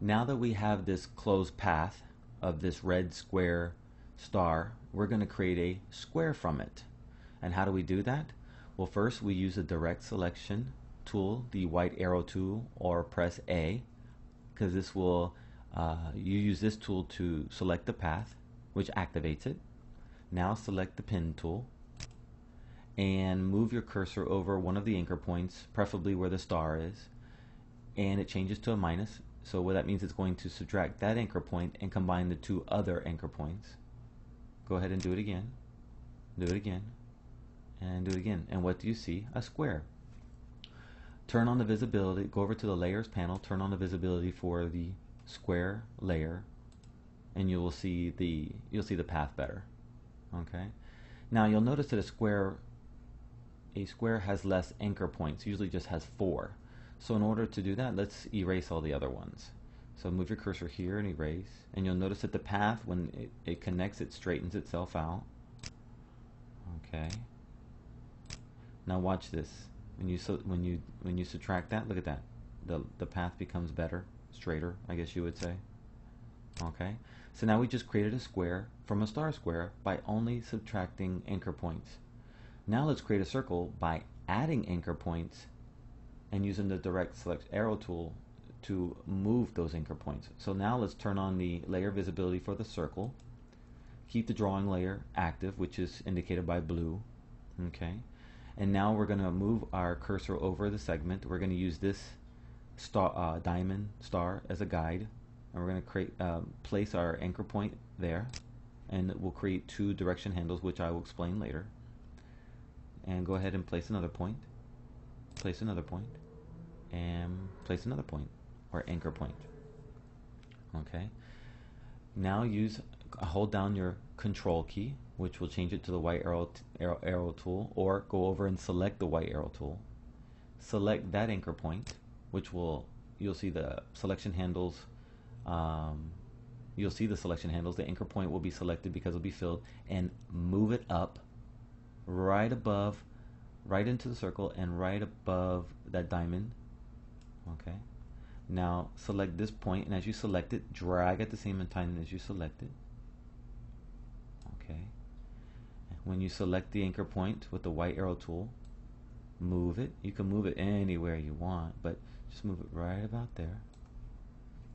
Now that we have this closed path of this red square star, we're going to create a square from it. And how do we do that? Well, first we use a direct selection tool, the white arrow tool, or press A, because this will, you use this tool to select the path, which activates it. Now select the pin tool and move your cursor over one of the anchor points, preferably where the star is, and it changes to a minus. So what that means, it's going to subtract that anchor point and combine the two other anchor points. Go ahead and do it again. Do it again. And do it again. And what do you see? A square. Turn on the visibility. Go over to the layers panel. Turn on the visibility for the square layer, and you'll see the path better. Okay. Now you'll notice that a square has less anchor points. Usually just has 4. So in order to do that, let's erase all the other ones. So move your cursor here and erase, and you'll notice that the path, when it connects, it straightens itself out. Okay. Now watch this. When you subtract that, look at that. The path becomes better, straighter, I guess you would say. Okay. So now we just created a square from a star square by only subtracting anchor points. Now let's create a circle by adding anchor points and using the direct select arrow tool to move those anchor points. So now let's turn on the layer visibility for the circle. Keep the drawing layer active, which is indicated by blue. Okay. And now we're going to move our cursor over the segment. We're going to use this star, diamond star as a guide, and we're going to create place our anchor point there, and we'll create 2 direction handles, which I will explain later. And go ahead and place another point, place another point, and place another point, or anchor point. Okay. Now hold down your control key, which will change it to the white arrow tool, or go over and select the white arrow tool. Select that anchor point, which you'll see the selection handles. You'll see the selection handles. The anchor point will be selected because it'll be filled, and move it up right above, right into the circle, and right above that diamond. Okay. Now select this point, and as you select it, drag at the same time as you select it. Okay. When you select the anchor point with the white arrow tool, move it. You can move it anywhere you want, but just move it right about there.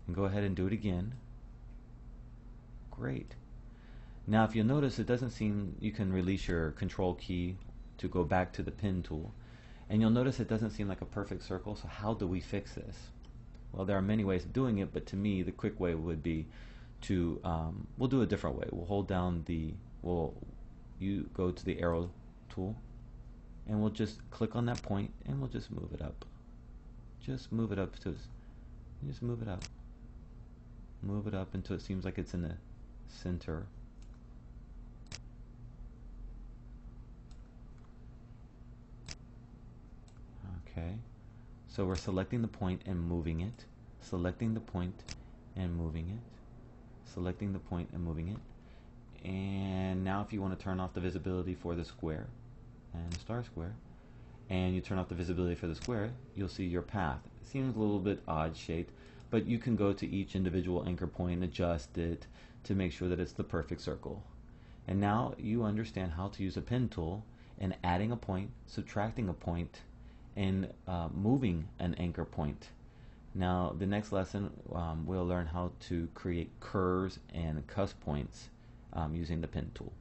And go ahead and do it again. Great. Now if you'll notice, it doesn't seem, you can release your control key to go back to the pin tool, and you'll notice it doesn't seem like a perfect circle. So how do we fix this? Well, there are many ways of doing it, but to me the quick way would be to we'll do a different way. We'll hold down you go to the arrow tool, and we'll just click on that point, and we'll just move it up. Just move it up just move it up. Move it up until it seems like it's in the center. Okay. So we're selecting the point and moving it. Selecting the point and moving it. Selecting the point and moving it. And now if you want to turn off the visibility for the square and the star square, and you turn off the visibility for the square, you'll see your path. It seems a little bit odd shaped, but you can go to each individual anchor point and adjust it to make sure that it's the perfect circle. And now you understand how to use a pin tool and adding a point, subtracting a point, and moving an anchor point. Now the next lesson, we'll learn how to create curves and cusp points using the pin tool.